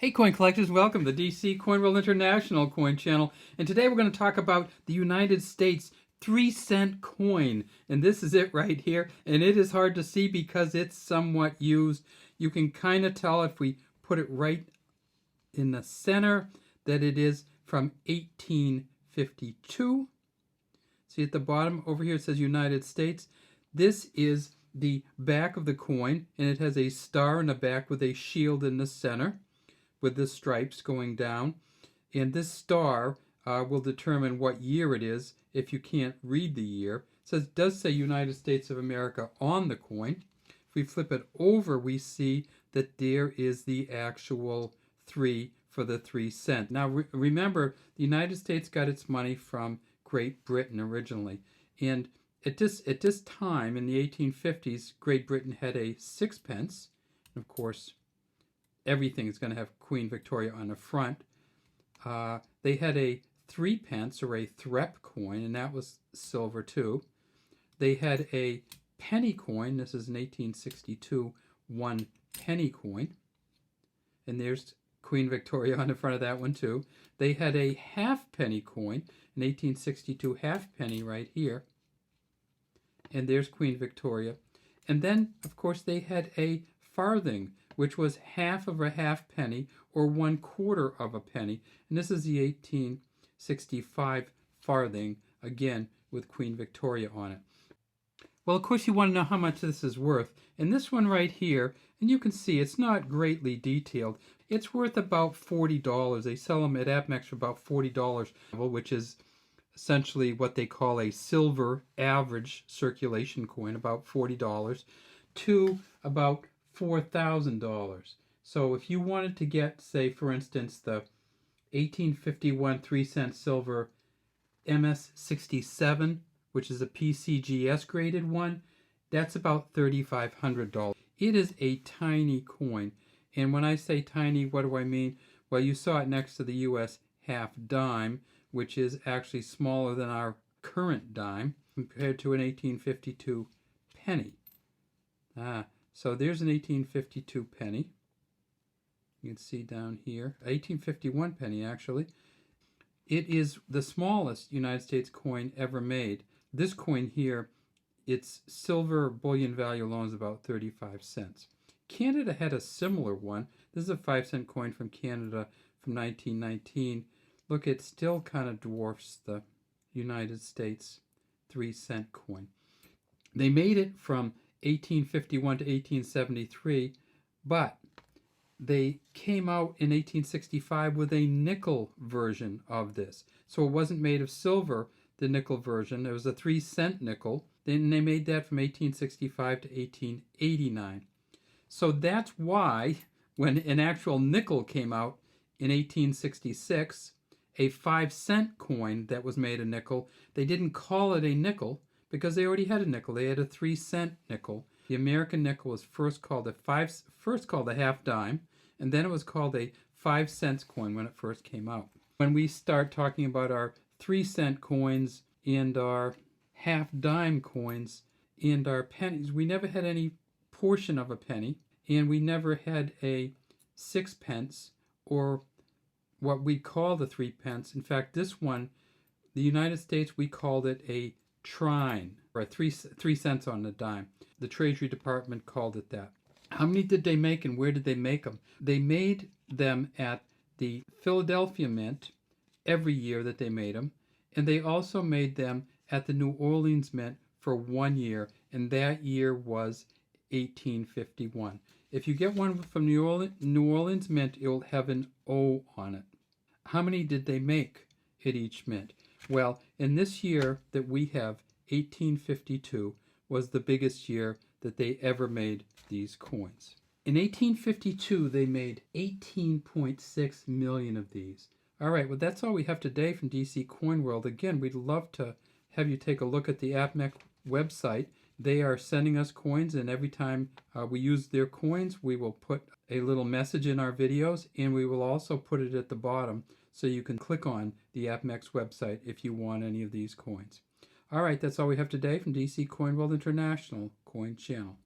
Hey coin collectors, welcome to DC Coin World International Coin Channel. And today we're going to talk about the United States 3-cent coin. And this is it right here. And it is hard to see because it's somewhat used. You can kind of tell if we put it right in the center that it is from 1852. See at the bottom over here it says United States. This is the back of the coin, and it has a star in the back with a shield in the center, with the stripes going down. And this star will determine what year it is if you can't read the year. It does say United States of America on the coin. If we flip it over, we see that there is the actual 3 for the 3 cent. Now remember, the United States got its money from Great Britain originally. And at this time, in the 1850s, Great Britain had a 6-pence. And of course, everything is going to have Queen Victoria on the front. They had a 3-pence or a threp coin, and that was silver too. They had a penny coin. This is an 1862 1 penny coin, and there's Queen Victoria on the front of that one too. They had a halfpenny coin, an 1862 halfpenny right here, and there's Queen Victoria. And then, of course, they had a farthing, which was half of a halfpenny or 1/4 of a penny. And this is the 1865 farthing, again with Queen Victoria on it. Well, of course, you want to know how much this is worth. And this one right here, and you can see it's not greatly detailed. It's worth about $40. They sell them at APMEX for about $40, which is essentially what they call a silver average circulation coin, about $40, to about $4,000. So if you wanted to get, say, for instance, the 1851 3-cent silver MS67, which is a PCGS graded one, that's about $3,500. It is a tiny coin. And when I say tiny, what do I mean? Well, you saw it next to the US half dime, which is actually smaller than our current dime compared to an 1852 penny. So there's an 1852 penny. You can see down here, 1851 penny actually. It is the smallest United States coin ever made. This coin here, its silver bullion value alone is about 35 cents. Canada had a similar one. This is a 5-cent coin from Canada from 1919. Look, it still kind of dwarfs the United States 3-cent coin. They made it from 1851 to 1873, but they came out in 1865 with a nickel version of this. So it wasn't made of silver, the nickel version. It was a 3-cent nickel. Then they made that from 1865 to 1889. So that's why when an actual nickel came out in 1866, a 5-cent coin that was made of nickel, they didn't call it a nickel because they already had a nickel. They had a 3-cent nickel. The American nickel was first called a half dime, and then it was called a 5-cent coin when it first came out. When we start talking about our 3-cent coins and our half dime coins and our pennies, we never had any portion of a penny, and we never had a 6-pence or what we call the 3-pence. In fact, this one, the United States, we called it a trine, or 3 cents on the dime. The Treasury Department called it that. How many did they make and where did they make them? They made them at the Philadelphia Mint every year that they made them, and they also made them at the New Orleans Mint for 1 year, and that year was 1851. If you get one from New Orleans Mint, it will have an O on it. How many did they make at each mint? Well, in this year that we have, 1852, was the biggest year that they ever made these coins. In 1852, they made 18.6 million of these. All right, well, that's all we have today from DC Coin World. Again, we'd love to have you take a look at the APMEX website. They are sending us coins, and every time we use their coins, we will put a little message in our videos, and we will also put it at the bottom so you can click on the APMEX website if you want any of these coins. All right, that's all we have today from DC Coin World International Coin Channel.